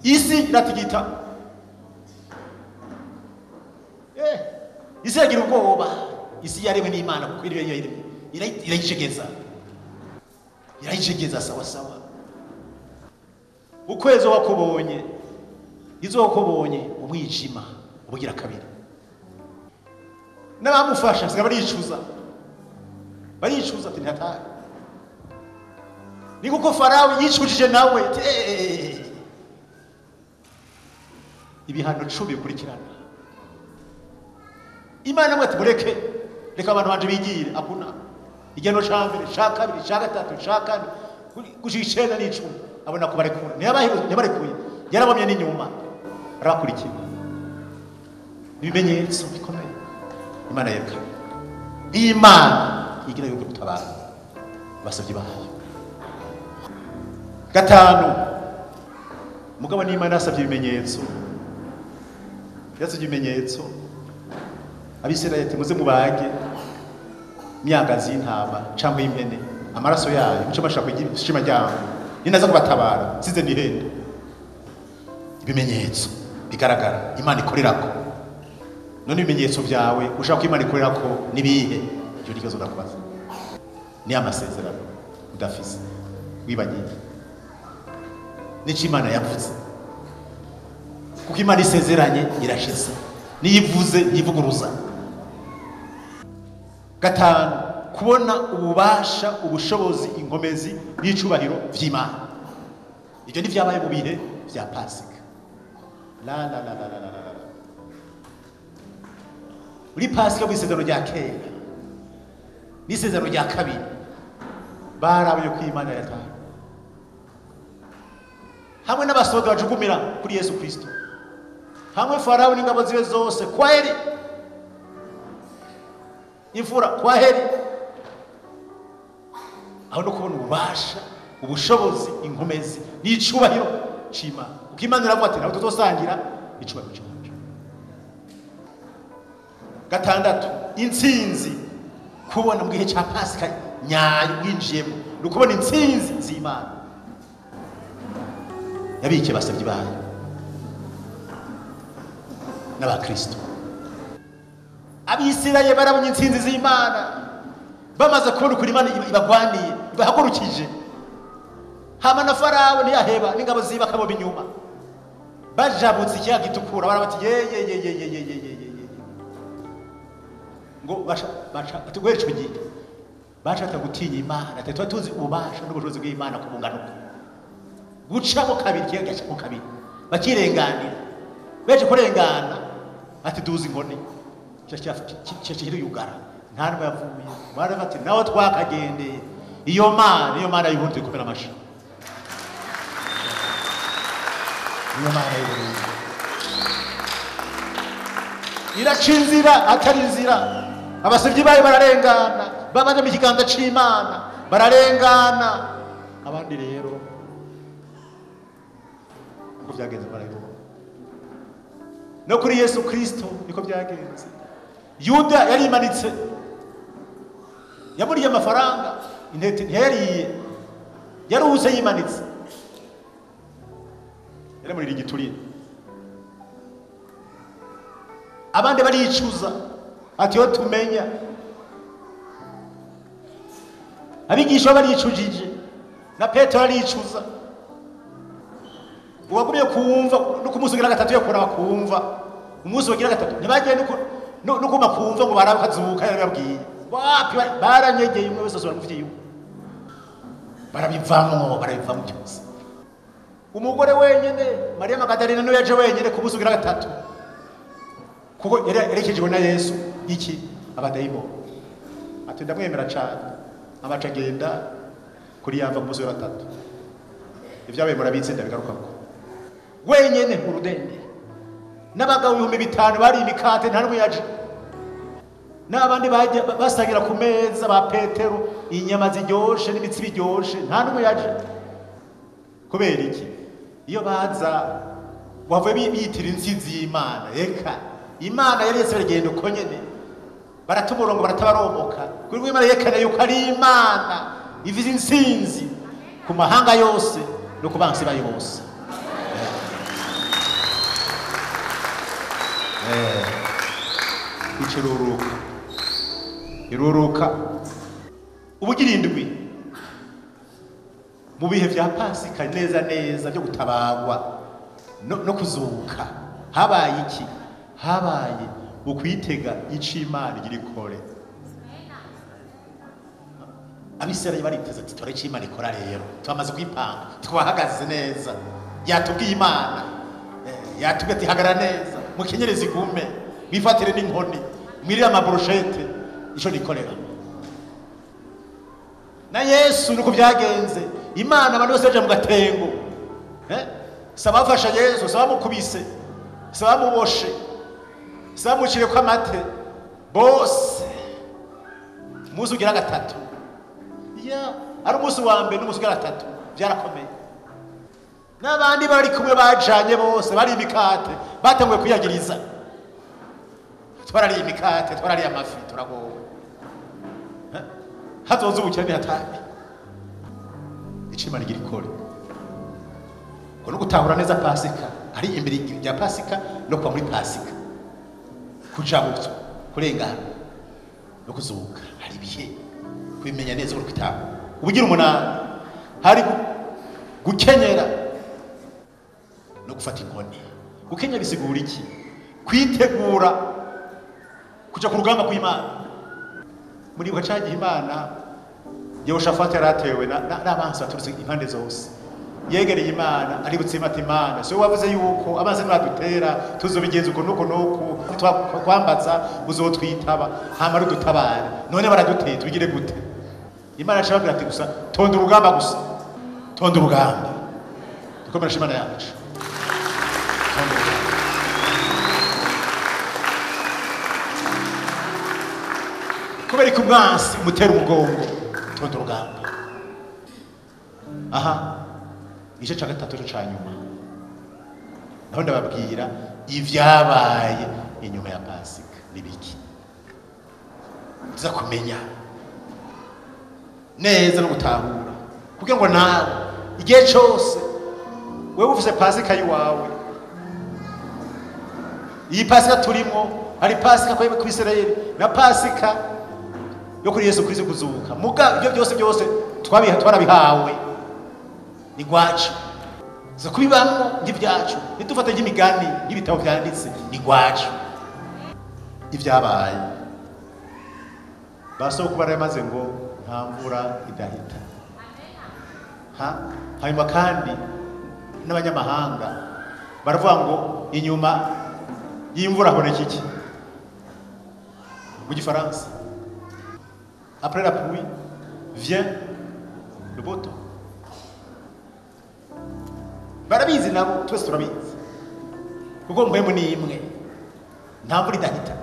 Isi iratigita, isi yagira ubwoba. Isi yaremwe n'Imana kuko irayicegeza sawa. Ukwezi wakubonye izo wakubonye umwijima ubugira kabiri. N'abamufasha siga baricuza ati ntatari. Ni kuko Farawo yicujije nawe ibihano 10 bikurikirana. Imana mwati mureke, reka abantu banje bigire. Akuna igeno ca mbere, ca kabiri, ca gatatu, ca kane gushishena n'icumi abona ko barekura. Ntiyabarekuye, yarabamye n'inyuma arakurikira. Ibimenyetso bikomeye Imana yerekana. Imana igira yo gutabara. basavye bayo. Gatanu, mugabo n'Imana yasavye ibimenyetso. Yasavye ibimenyetso. Abisirayeli muze mubage myagazi y'intama cyangwa y'impene, amaraso yayo muco bashaka kugira ishima ryawo. Ninaza kubatabara size nihende. Ibimenyetso bigaragara Imana ikorerako. None ibimenyetso byawe ushaka ko Imana ikorerako nibihe? Cyo nikibazo ndakubaza. Ni amasezerano udafise wibagiye. Nico Imana yavuze. Kuko Imana isezeranye irashize. Niyivuze yivuguruza. Gatanu, kubona ububasha, ubushobozi, inkomezi n'icubahiro vy'Imana. Ibyo ni vyabaye mu bihe vya Pasika. La. Muri Pasika bw'isezerano rya kera n'isezerano rya kabiri barabuye ko Imana yataye hamwe n'abasoda bajugumira kuri Yesu Kristo, hamwe Farawo n'ingabo ziwe zose kwaheri, imfura kwaheri. Aho no kubona ububasha, ubushobozi, inkomezi n'icubahiro c'Imana. Kuko Imana iravuga ati ntabwo tuzosangira icubahiro cyacu. Gatandatu, intsinzi, kubona mu gihe cya Pasika nyayo winjiyemo, no kubona intsinzi z'Imana. Yabike basavye bayo n'abakristo. Abisirayeli barabonye intsinzi z'Imana, bamaze kubona ukuri Imana ibagwaniye, ibahagurukije. Hama na Farawo ntiyaheba n'ingabo ziba kabo binyuma, bajabutse ikiyaga gitukura, barabati ye ngo baca tugwere ico gihe baca gutinya Imana. Tuba tuzi ububasha n'ubushobozi bw'Imana kubunganuka, gucamo kabiri ikiyaga cyamo kabiri, bakirenganira. Beje kurengana ati duzi inkoni cyashira yugara, nta numwe yavuye. Barabati nawe twakagendeye iyo Mana y'ubundi kumera amashi. Iyo Mana y'ubundi iracinzira atari inzira. Abasavyi bayo bararengana, babaje mu kiganza c'Imana bararengana. Abandi rero uko byagenze barayibona. No kuri Yesu Kristo niko byagenze. Yuda yarimanitse, yamuriye amafaranga, intete ntiyariye, yaruhuse yimanitse, yaramurira igiturire. Abandi baricuza ati yo tumenya. Abigisha baricujije na Petero aricuza. Uwagumye kumva no kumusugira gatatu yakora bakumva, umunsi wagira gatatu ntibagiye no kuma kumva ngo barakazuka yarababwiye. Wapi baranyegeye umwe wese baramufitiye, barabivamwo byose. Umugore wenyene Maria Magdalena no yaje wenyene kumusugira gatatu, kuko yarekejwe na Yesu iki abadayimo. Ati ndamwemera cyane, abaca agenda kuri yava ku musozi wa gatatu. Ibyabaye murabitse ndabigarukako wenyene urudende, n'abagabo 5,000 bari imikate nta numwe yaje, n'abandi bajya basagira ku meza ba Petero inyama ziryoshe n'imitsi biryoshe, nta numwe yaje. Kubera iki? Iyo baza bavuye biyitira intsinzi y'Imana. Eka Imana yari yese bagenda uko nyene, baratumurongo baratabaromoka kuri Imana yekane yuko ari Imana ivize intsinzi ku mahanga yose no ku bansi bayo bose. Iruruka ubugirindwi mu bihe vya Pasika neza byo gutabagwa no kuzuka. Habaye iki? Habaye ukwitega ic'Imana igirikore. Abisirayeli bariteze ati tore c'Imana ikora rero, twamaze kwipanga, twahagaze neza. Yatubwiye Imana, yatubwiye ati hagarara neza, mukenyereze igume, bifatire n'inkoni, mwirira amabrochette, ico nikorera. Na Yesu nuko byagenze. Imana abantu bose baje mu gatengo, sabafasha Yesu, sabamukubise, sabamuboshe, sabamucire kwa mate bose. Muzi ugira gatatu, ari umunsi wa mbere n'umunsi wa gatatu byarakomeye. N'abandi bari kumwe bajanye bose bari imikate batanguye kuyagiriza, twarariye imikate, twarariye amafi, turagowe, hazoza ubukene hatabi. Icimana igirikore ngo no gutahura neza Pasika, ari imbere ya Pasika no kwa muri Pasika, kujabutso, kurengana no kuzuka, hari ibihe, kubimenya neza uri kwitanga. Ubugira umunani hari gukenyera no gufata inkoni. Gukenyera bisigura iki? Kwitegura kuja ku rugamba kw'Imana. Muri bucagiye Imana Yehoshafati yaratewe n'abansi baturutse impande zose, yegereye Imana aributse Imana, so wavuze yuko amazi nibadutera tuzobigenza uko nuko nuko twambaza uzotwitaba hama rudutabare. None baraduteye tubigire gute? Imana ashobora ati gusa tonda urugamba, gusa tonda urugamba, dukomera Imana yacu. Kubera ko umwansi umutera umugongo, tonda urugamba. Aha igice cya gatatu cya nyuma naho ndababwira ibyabaye inyuma ya Pasika n'ibiki tuza kumenya neza no gutahura, kugira ngo nawe igihe cyose wewe ufise Pasika yiwawe. Iyi Pasika turimo hari Pasika ku Isirayeli na Pasika yo kuri Yesu Kristo kuzuka. Muga ibyo byose twarabihawe ni gwacu, zo kubibamwo n'ibyacu, nitufata y'imigani y'ibitabo byanditse ni gwacu. Ibyabaye basoko baramaze ngo nta mvura idahita. Hanyuma kandi n'abanyamahanga baravuga ngo inyuma y'imvura haboneka iki mu Gifaransa? Après la pluie vient le beau temps. Barabizi nabo, twese turabizi, kuko mpemu ni imwe, nta mvura idahita.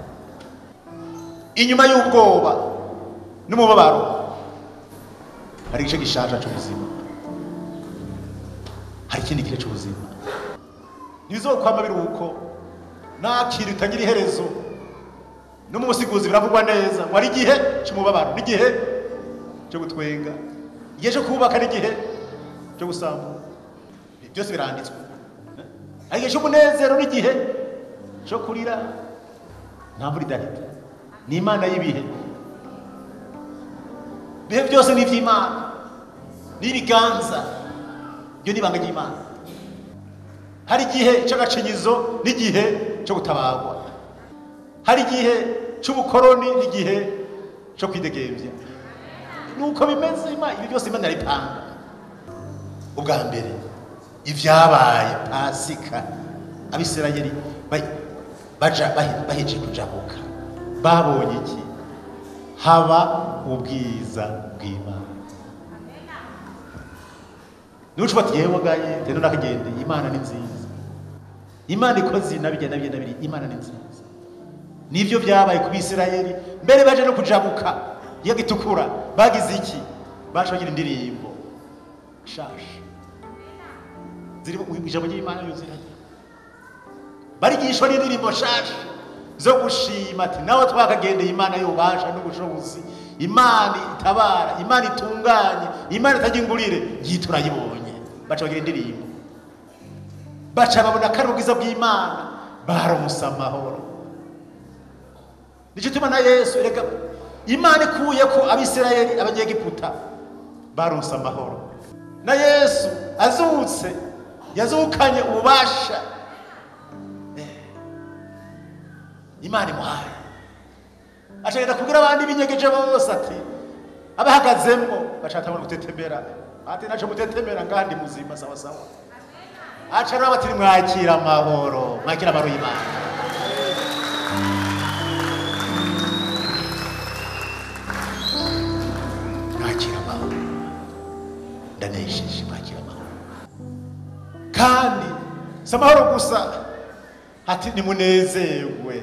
Inyuma y'ubwoba n'umubabaro hari igice gishaje cy'ubuzima, hari ikindi gice cy'ubuzima. Nibizokwama biruko nakira itangira iherezo. No mu musiguzi biravugwa neza ngo ari igihe cy'umubabaro n'igihe cyo gutwenga, igihe cyo kubaka n'igihe cyo gusamba. Byose biranditswe. Ari igihe cy'umunezero n'igihe cyo kurira. Nta mvura idahita. Ni Imana y'ibihe. Bihe byose ni iby'Imana, ni ibiganza, byo ni ibanga ry'Imana. Hari igihe cy'agacinyizo n'igihe cyo gutabagwa, hari igihe cy'ubukoroni n'igihe cyo kwidegembya. Nuko bimeze. Ibi byose Imana yaripanga. Ubwa mbere ibyabaye Pasika, Abisirayeli baheje kujabuka, babonye iki? Haba ubwiza bw'Imana. Nuco bati yewe gaye teno nakagende, Imana ni nziza. Imana ikoze nabiri, Imana ni nziza. Nivyo byabaye ku Bisirayeli mbere baje no kujabuka iyo gitukura. Bagize iki? Baje bagira indirimbo shasha ziri mu ijambo ry'Imana yuziranye, barigishwa n'indirimbo shasha zo gushima ati nawe twakagendeye Imana y'ubasha n'ubushobozi, Imana itabara, Imana itunganye, Imana itagingurire, yiturayibonye. Baca bagira indirimbo, baca babona kari ubwiza bw'Imana, baronsa amahoro. Nico tuma na Yesu reka Imana ikuye ko Abisirayeli abanyegiputa baronsa amahoro, na Yesu azutse yazukanye ububasha Imana imuhaye. Ashaka kugira abandi binyegeje bose ati abahagazemwo bacatamo gutetemera, ati naco mutetemera ngandi muzima sawa sawa. Acha raba ati mwakira amahoro, mwakira amahoro y'Imana. Mwakira amahoro, ndanesheje mwakira amahoro. Kandi samahoro gusa ati nimunezerwe,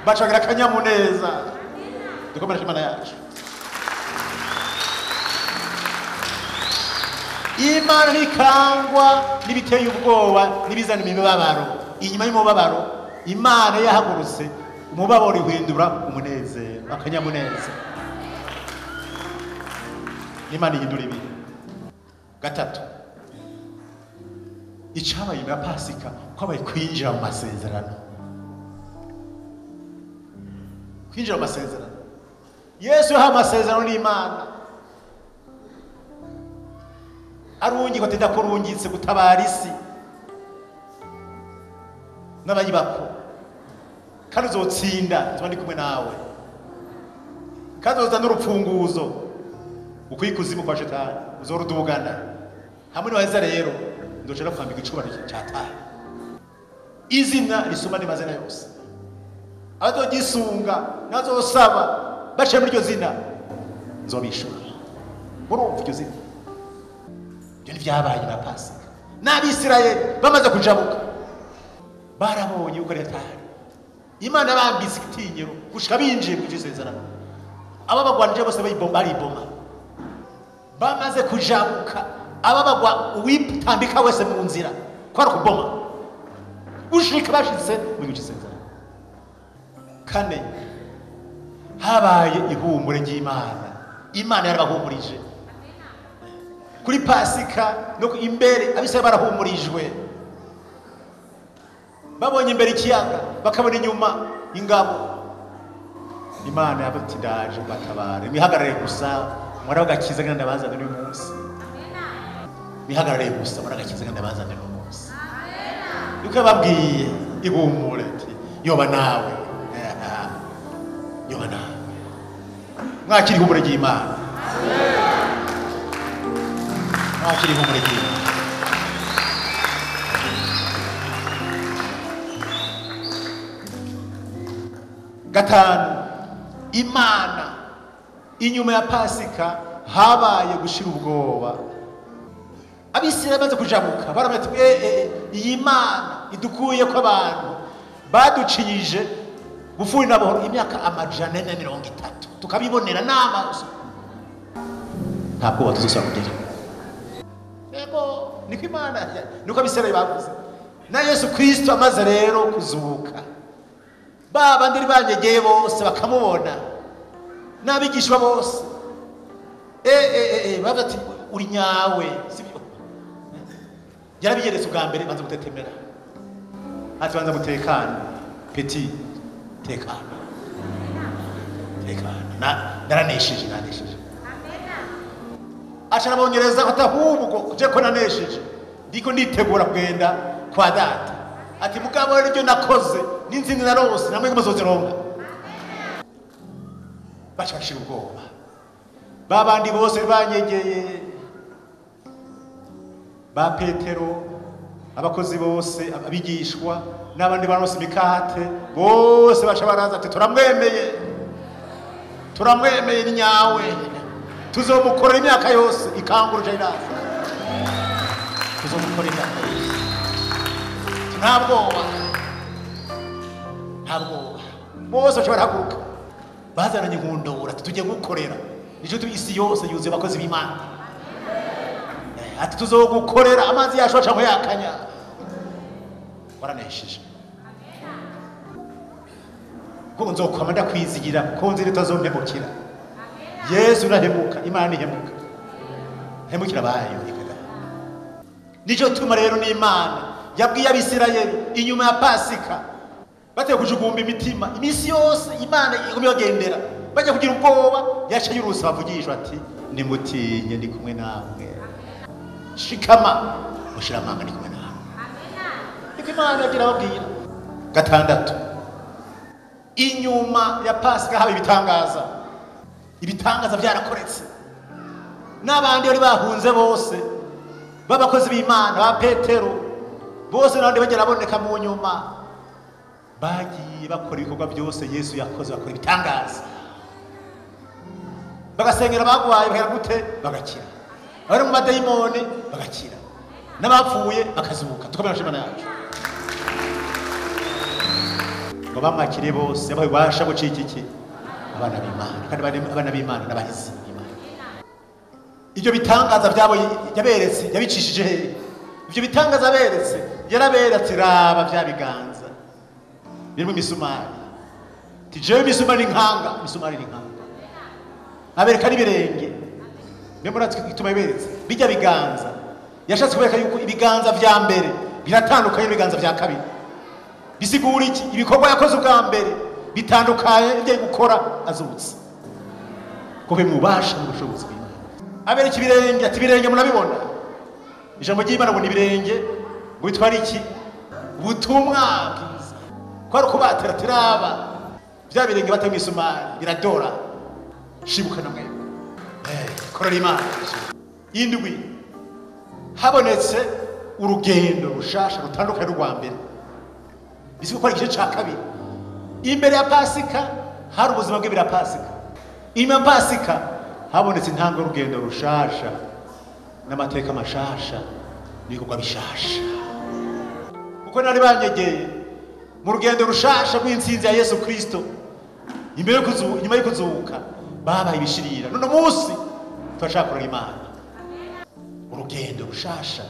bacagira akanyamuneza. Dukomere Imana yacu. Imana ntikangwa n'ibiteye ubwoba n'ibizana imibabaro. Inyuma y'umubabaro Imana yahagurutse umubabaro ihindura umunezero, akanyamuneza. Imana ihindura ibihe. Gatatu, icabaye na Pasika kwabaye kwinjira mu masezerano. Kwinjira mu masezerano. Yesu yahaye amasezerano n'Imana. Arungi batenda kurungitse gutabara isi n'abayibako. Kandi uzotsinda, nzaba ndi kumwe nawe. Kandi uzozana urupfunguzo ukwikuzimu kwa shetani, uzorudugana. Hamwe n'abaheza rero ndoshaka kwambika icubaro cyataye. Izina risoma n'amazina yose. Abazogisunga nazosaba baciye muri iryo zina nzobishura. Murumva iryo zina. Ibyo nivyabaye na Pasika. N'Abisirayeli bamaze kujabuka barabonye yuko retari Imana bambise igitinyiro gushika binjiye mu gisezerano. Ababagwanije bose bayibomba ariboma. Bamaze kujabuka ababagwa uwitambika wese mu nzira kwara kuboma. Gushika bashitse mu gisezerano. Kane, habaye ihumure ry'Imana. Imana yarabahumurije. Kuri Pasika no imbere abise barahumurijwe. Babonye imbere ikiyaga bakabona inyuma ingabo. Imana yabati ndaje batabare. Mihagarare gusa mwara gakiza ngenda bazana uyu munsi. Mihagarare gusa mwara gakiza ngenda bazana uyu munsi. Yuko babwiye ihumure ati yoba nawe. Yoba nawe. Mwakiri ihumure ry'Imana. Mwakiri ihumure ry'Imana. Gatanu, Imana inyuma ya Pasika habaye gushira ubwoba. Abisirayeli baze kujabuka baramati iyi Imana idukuye ko abantu baduciyije bufuri nabo imyaka 430 tukabibonera n'amaso. Ntabwo batuzosaba kugira. Ego niko Imana nuko Abisirayeli bavuze. Na Yesu Kristo amaze rero kuzuka. Baba ndiri banyegeye bose bakamubona. N'abigishwa bose. Bavati uri nyawe sibyo. Yarabigeretse ubwa mbere banza gutetemera. Ati banza gutekana. Petit tekana. Tekana. Naranesheje. Amen. Acha nabongereza atahubwo je ko nanesheje. Ndiko nditegura kugenda kwa data. Ati mugabo ryo nakoze n'inzinzi narose namwe muzozironka. Bashashira ubwoba. Babandi bose banyegeye. Ba Petero, abakozi bose, abigishwa n'abandi barose imikate bose bacha baraza ati turamwemeye ni nyawe. Tuzomukorera imyaka yose ikanguruje iraza. Tuzomukorera. Ntabwo bose bacha barahaguruka. Bazananye nkundora tujye gukorera. Nico isi yose yuzuye abakozi b'Imana. Ati tuzogukorera amazi yacu aca yakanya. Waranesheje. Ko nzokwama ndakwizigira ko nzire tazompemukira. Yesu urahemuka, Imana ihemuka. Hemukira bayo ikada. Nico tuma rero n'Imana yabwiye Abisirayeli inyuma ya Pasika bateye kujugumba imitima imisi yose Imana igumyogendera bajya kugira ubwoba yaca yurusa bavugishwa ati nimutinye ndi kumwe namwe. Shikama mushira amanga ndi kumwe namwe. Niko Imana yagira babwira. Gatandatu, inyuma ya Pasika haba ibitangaza byarakoretse. N'abandi bari bahunze bose babakozi b'Imana ba Petero bose nandi bagera boneka mu nyuma bagiye bakora ibikorwa byose Yesu yakoze, bakora ibitangaza. Bagasengera bagwaye bahera gute bagakira. Abari mu madayimoni bagakira. N'abapfuye bakazuka. Tukomera shimana yacu. Ngo bamakire bose abaye basha gucika iki abana b'Imana kandi abana b'Imana n'abahizi b'Imana. ibyo bitangaza byabo yaberetse yabicishije he? Ibyo bitangaza aberetse yaraberetse raba bya biganza birimo imisumari. Tijewe imisumari nkanga, imisumari nkanga. Abereka n'ibirenge. Niyo muratwe ituma yaberetse bijya biganza. Yashatse kubereka yuko ibiganza vya mbere biratandukanye n'ibiganza vya kabiri. Bisigura iki? Ibikorwa yakoze ubwa mbere bitandukanye ibyo gukora azutse. Kobe mubasha mu bushobozi bw'Imana. Abereka ibirenge, ati ibirenge munabibona. Ijambo ry'Imana ngo nibirenge ngo bitwara iki? Ubutumwa bwiza. Kwari kubatera tiraba. Bya birenge batamwe isumari biradora. Shibuka namwe. Korera Imana. Indwi habonetse urugendo rushasha rutandukanye rwa mbere. Bisi ko igice ca kabiri. Imbere ya Pasika hari ubuzima bwe bira Pasika. Inyuma ya Pasika habonetse intambwe y'urugendo rushasha n'amateka mashasha n'ibikorwa bishasha. Uko nari banyegeye mu rugendo rushasha rw'intsinzi ya Yesu Kristo imbere inyuma yo kuzuka babaye ibishirira. None munsi turashaka kurera Imana. Urugendo rushasha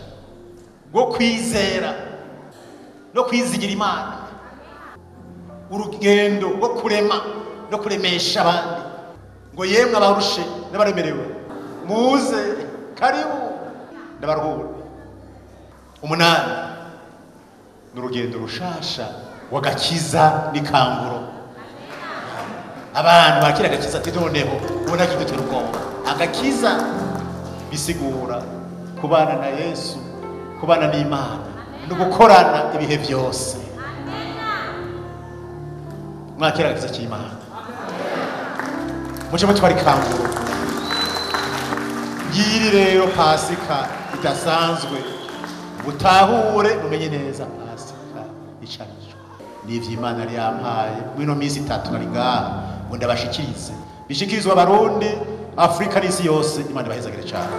rwo kwizera no kwizigira Imana. Urugendo rwo kurema no kuremesha abandi. Ngo yemwe abarushe n'abaremerewe muze karibu ndabaruhure. Umunani n'urugendo rushasha wagakiza n'ikanguro. Abantu bakira agakiza ati noneho ubona kigutera ubwoba. Agakiza bisigura kubana na Yesu, kubana n'Imana no gukorana ibihe byose. Mwakira agakiza cy'Imana. Muce mutwari kanguro. Ngiri rero Pasika idasanzwe. Gutahure mumenye neza Pasika icarijo. Nivy'Imana yari yampaye mwino minsi 3 ari ngaha ngo ndabashikirize. Bishikirizwa abarundi, Afrika n'isi yose. Imana ibahezagire cyane.